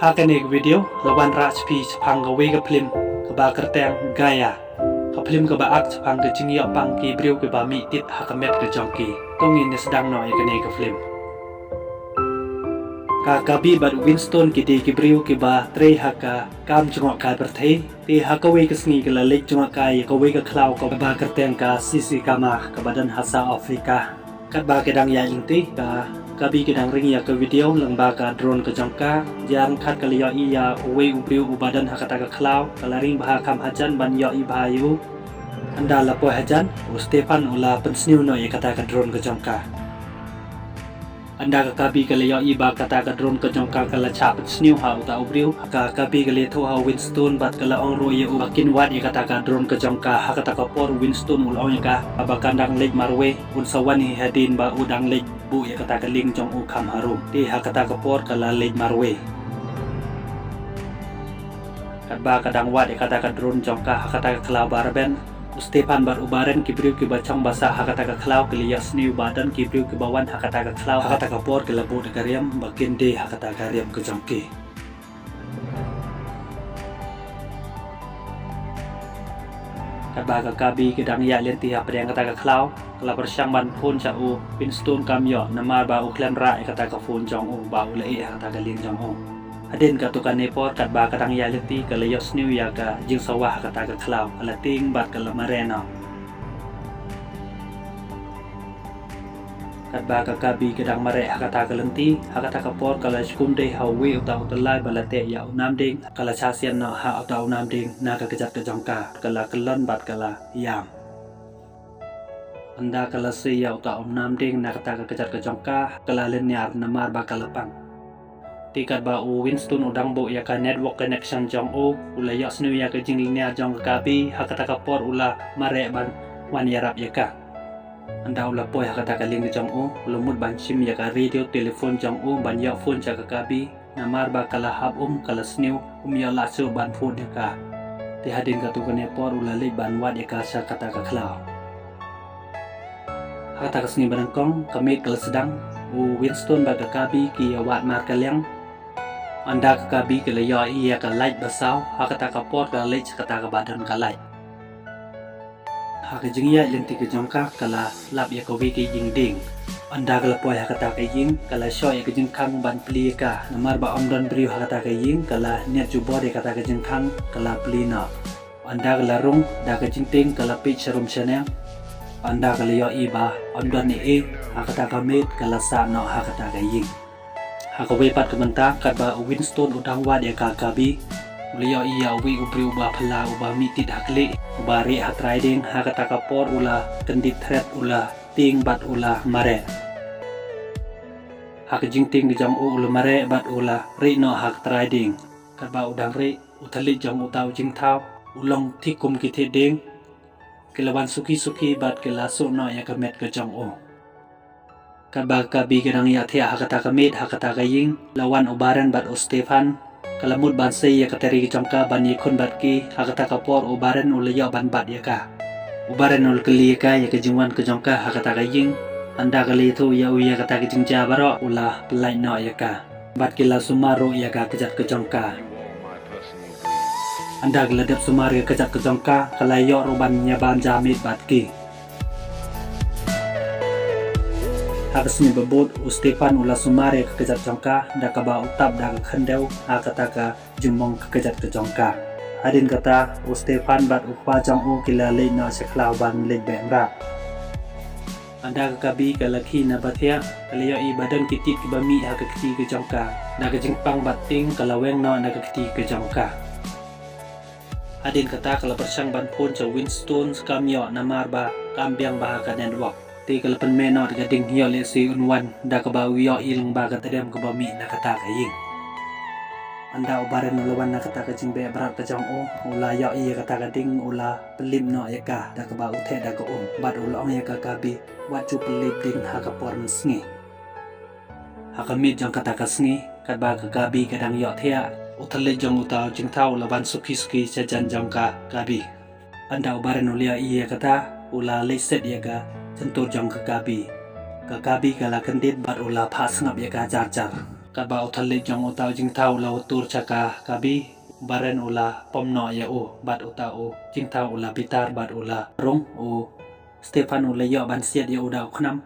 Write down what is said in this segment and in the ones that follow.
Hakanig video lawan rachpi chapang gawe ka film ka ba kerteng gaya ka film ka ba ak chapang ka jingya pang ki briu ka ba mi tit hakamet ka jongki tongin ne sedang no ya kane ka film ka kabi bat Winston ki de ki briu ki ba tre haka kam jongok ka berthei ti hakawe ka sngi ka la lek jongok ka ya ka we ka klau ka ba kerteng ka sisi kama ka badan hasa Afrika kat ba ke dang ya inti ka kabi kedang ring ya ke video lengba ka drone ke jangka yang khat kaliya iya we ubriu ubadan hakata ka klau kalaring baha kam hajan ban ya i bayu anda lapo hajan Stefan ula pensniu no ya kata ka drone ke jangka anda ka kabi kaliya i ba kata ka drone ke jangka kala cha pensniu ha uta ubriu ka kabi kali tho ha Winston bat kala ong ro ye ubakin wat ya kata ka drone ke jangka hakata ka por Winston ul ong ya ka abakandang lek marwe un sawani hadin ba udang lek bu ya kata kaling jong u kam harum di hakata kapor kala lej marwe kadba kadang wat ya kata ka drone jong ka hakata ka klau barben Stefan bar ubaren kibriu ki bacang basa hakata ka klau kelias niu badan kibriu ki bawan hakata ka klau hakata kapor kala bu de kariam bakin de hakata kariam ke jongki kadba ka kabi kedang ya lenti ha pedang kata ka klau kala bersang ban pun cha u Winston kamyo nama ba u klan ra kata ka phone jong u ba u le kata ka ling jong u adin ka tukan nepot kat ba kadang ya lenti kala yos new ya ka jing sawah kata ka klau kala ting bat kala marena kat ba ka kabi kedang mare kata ka lenti kata ka por kala skunde hawe uta utalai balate ya unam ding kala chasian no ha uta unam ding na ka kejat ka jongka kala kelon bat kala yam anda kala siya uta nam ding na kata ka kejat ka jongka kala linear namar ba kalapang tikat ba u Winston udang bo ya ka network connection jong u ula yos nu ya ka jing linear jong ka kabi hakata ka por ula mare ban wan yarap ya ka anda ula poy hakata ka ling jong u lumut ban sim ya ka radio telefon jong u ban ya phone ja ka kabi namar ba kala hab kala snew ya la su ban phone ya ka ti hadin ka tu ka ne por ula le ban wat ya ka sa kata ka klau kata kesini barangkong kami kalau sedang Winston baga kabi ki awat mar kaliang anda ka kabi kala ya iya ka light basau hakata ka pot ka light kata ka badan ka light haka jingya lenti ka jongka kala lap ya ka wiki jing ding anda kala poy hakata ka ying kala sho ya ka jing kang ban pli ka namar ba omdon briu hakata ka ying kala net jubor ya kata ka jing kang kala pli na anda kala rung da ka jing ting kala pitch rum channel anda kaliyo iba amdan ni hakata kamit kala sa no hakata kaying hakawe pat kementa kadba Winston udang wad ya kakabi uliyo iya wi ubri uba phala uba mitit hakli uba ri hat riding hakata kapor ula kendit thread ula ting bat ula mare hakajing ting di jam ula mare bat ula ri no hak riding kadba udang ri utali jam utau jing thau ulong thikum kite ding kilawan suki bat kilaso no ya kamet ke jong o kadba kabi kenang ya thia hakata kamet hakata kaying lawan ubaran bat o Stefan kalamut ban sei ya kateri ke jongka ban yikon bat ki hakata kapor ubaran ulaya ban bat ya ka ubaran ul kali ka ya ke jingwan ke jongka hakata kaying anda kali tu ya uya kata ke jingja baro ulah pelai no ya ka bat kilaso maro ya ka kejat ke jongka anda geladap sumari kejat ke jongka kalayo roban nyaban jamit batki hakasni bebut Stefan ula sumari kejat jongka da kaba utap da khendeu hakata ka jumong kejat ke jongka hadin kata Stefan bat upa jong u kila le no seklau ban le bengra anda kabi kalaki na bathia kalayo i badan kitit ke bami hakati ke jongka da ke jingpang bating kalaweng no na kati ke jongka hadin kata kala bersang ban pun cha Winston kamyo namar ba kambiang bah ka network ti kala pen meno de ding hio le si unwan da ka ba yo ilang ba ka tadem ka ba mi na kata ka ying anda ubaren lawan na kata ka jing be berat ka jong o ula yo i kata ka ding ula pelim no ya ka da ka ba uthe da ka bat ula ong ya ka kabi wat chu pelim ding ha ka por sngi ha ka mi jong kata ka sngi kat ba ka kabi kadang yo thia utale jong utau jing thau laban suki sajan jong ka kabi anda ubaran ulia iya kata ula leset ya ka sentur jong ka kabi kala kendit bat ula pas ngap ya ka jar kat ba uthalit jong utau jing tau la utur chaka kabi baren ula pomno ya bat utau jing tau ula bitar bat ula rong Stefan ula yo ban siat ya uda uknam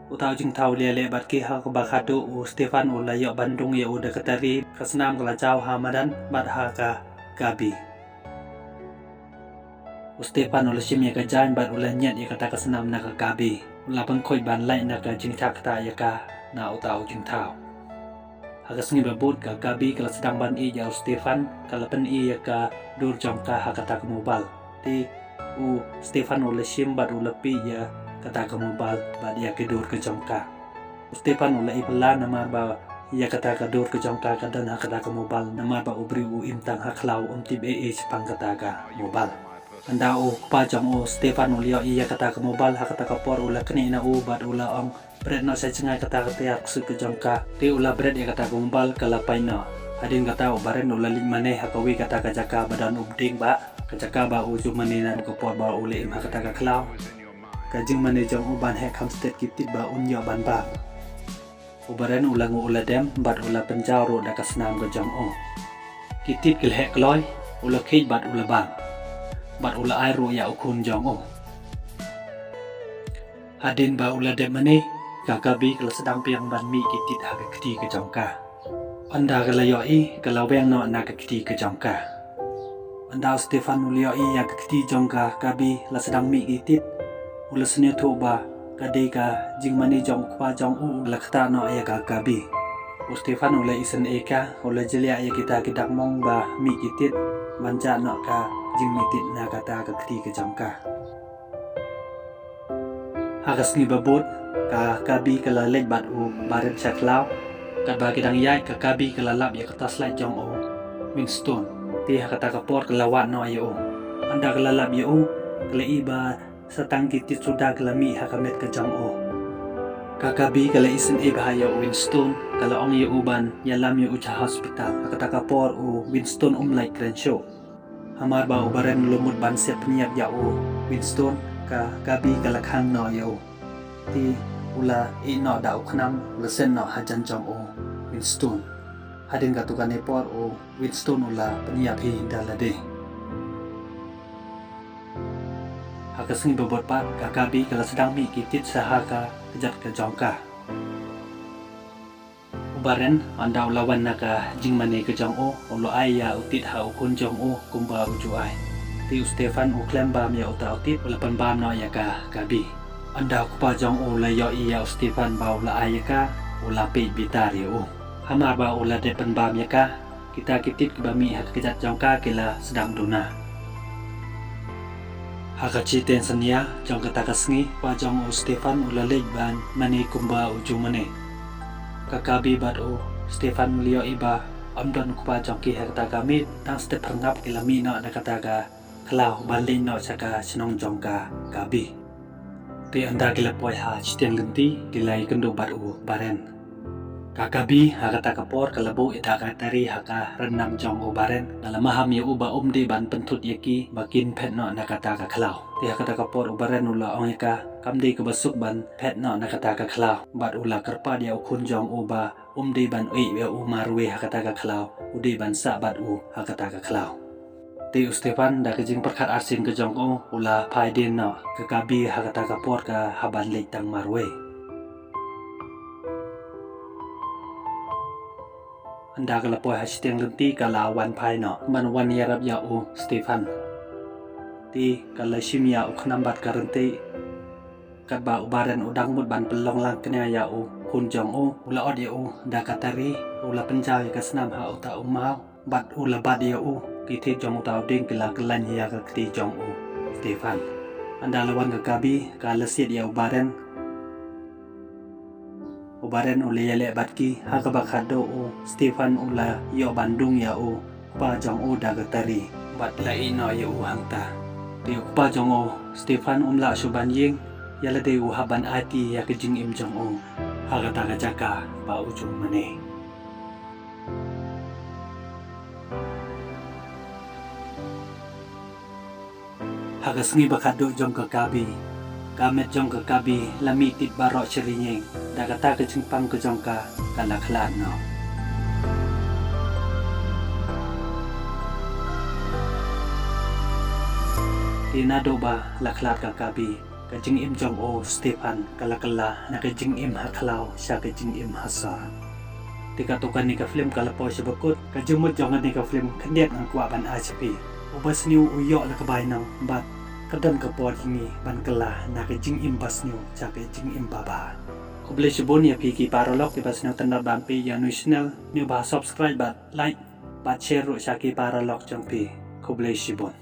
utau jing tau le bat ki ha ba khatu Stefan ula yo bandung ya uda katari kasnam kala jaw hamadan bat ha ka kabi Stefan ula shim ya ka jan bat ula nyat ya kata kasnam na ka kabi ula pengkoi ban lai na ka jing tak ta ya ka na utau jing tau Hagas ngi babut ka kabi kala sedang ban i ya Stefan kala pen i ya ka dur jong ka hakata ka mobile ti Stefan ula shim bat ula pi ya kata ka mobile bat ya ke dur ke jong ka Stefan ula ipala nama ba ya kata ka dur ke jong ka dan hakata ka mobile nama ba ubri imtang haklau tib pang kata ka mobile anda pa jong Stefan ula ya kata ka mobile hakata ka por ula kni na bat ula Bread no saya cengai kata tiak su ke jongka ti ula bread ya kata gumbal kala paina adin kata baren ula ling mane hakawi kata ka jaka badan ubding ba ka jaka ba uju mane na ko por ba ule im kata ka klau ka jing mane jong uban he kam state kitit ba unyo ban ba ubaren ula ngu ula dem bat ula penjau ro da kasnam ke jong kitit kel he kloi ula kit bat ula bang bat ula ai ro ya ukun jong adin ba ula dem mane Kakabi kalau sedang piang ban mi kitit ha kedi ke jongka anda kala yoi kalau beng no na kedi ke jongka anda Stefan ulio ya kedi jongka kabi la sedang mi kitit ula sene thu ba kade ka jing mani jong kwa jong la khata no ya kakabi Stefan ula isen eka ula jelia ya kita kidak mong ba mi kitit manja no ka jing mitit na kata kedi ke jongka Hagas ngi babut ka kabi kala lej bat baret saklau kat bagi dang yai ka kabi kala lap ya kata slide jong Winston ti kata kapor kala wat no ayo anda kala lap yo kala iba satang kitit sudah kala mi hakamet ka jong ka kabi kala isen iba ya Winston kala ong ya uban ya lam ya ucha hospital kata kapor Winston like Crenshaw hamar ba ubaren lumut ban set penyiap ya Winston ka kabi kala khang no yo ti ula ino da uknam lesen no hajan jong Winston hadin katukan epor Winston ula penyiap hi dalade hakas ngi bobot pat kakabi kala sedang mi kitit sahaka kejat ke jongka ubaren anda ulawan naka jing mane ke jong ulo ai ya utit ha ukun jong kumba uju ai ti Stefan uklem bam ya uta utit ula pan bam no ya ka kabi anda kupa jong la yo iya Stefan ba ula ayaka ula pe bitari hamar ba ula de pen bam yaka kita kitit ke bami hak kejat jongka kila sedang duna hakachi tensania jong kata kasngi pa jong Stefan ula lej ban mani kumba uju mane kakabi bat Stefan lio iba amdon kupa jong ki hak ta kami tang step ngap kila mi no na kata ka klau balin no saka sinong jongka kabi ti anda kila poi ha chiteng lenti kila ikendo bat baren kakabi hakata kapor kalabu ita katari haka renam jong baren dalam maham ya uba di ban pentut yaki bakin pet no nakata ka klau ti hakata kapor baren ula ong ka kamdi ke basuk ban pet no nakata ka klau bat ula kerpa dia ukun jong uba di ban ya marwe hakata ka klau udi ban sa bat hakata ka klau ti Stefan da kejing perkat arsin ke jong ula paidin no ke kabi hakata kapor ka haban lek tang marwe anda kala poi hasiteng lenti kala wan pai no man wan yarap ya Stefan ti kala shimya ukhnam bat karenti kat ba ubaren udang mut ban pelong lang kenya ya kun jong ula od ya da katari ula penjau ya kasnam ha uta umau bat ula bat ya kiti jong utau ding kila kelan ya ka kiti jong Stefan anda lawan ke kabi kala siat ya ubaren ule yale batki haka bakado Stefan ula yo Bandung ya pa jong da katari bat la ino ya hangta ti pa jong Stefan la suban ying yala de haban ati ya kejing im jong haka ta jaka ba ujung mane hagas ngi bakado jong ke kabi kamet jong ke kabi lami tit barok cerinyeng da kata ke jingpang ke jong ka kala klan no di nado ba laklat ka kabi ka jing im jong o Stefan kalakala na ka jing im haklaw siya ka jing im hasa tikatukan ni ka film kalapo siya bakut ka jumut jongan ni ka film kandiat ang kuwaban HP ubas niyo uyo la kabay ng bat kadan ka po ini ban kala na ka jing im bas niyo siya ka jing im baba kublay siya bon ya piki paralok ibas niyo tanda bampi ya channel niyo ba subscribe bat like bat share ro siya ki paralok jong pi kublay siya bon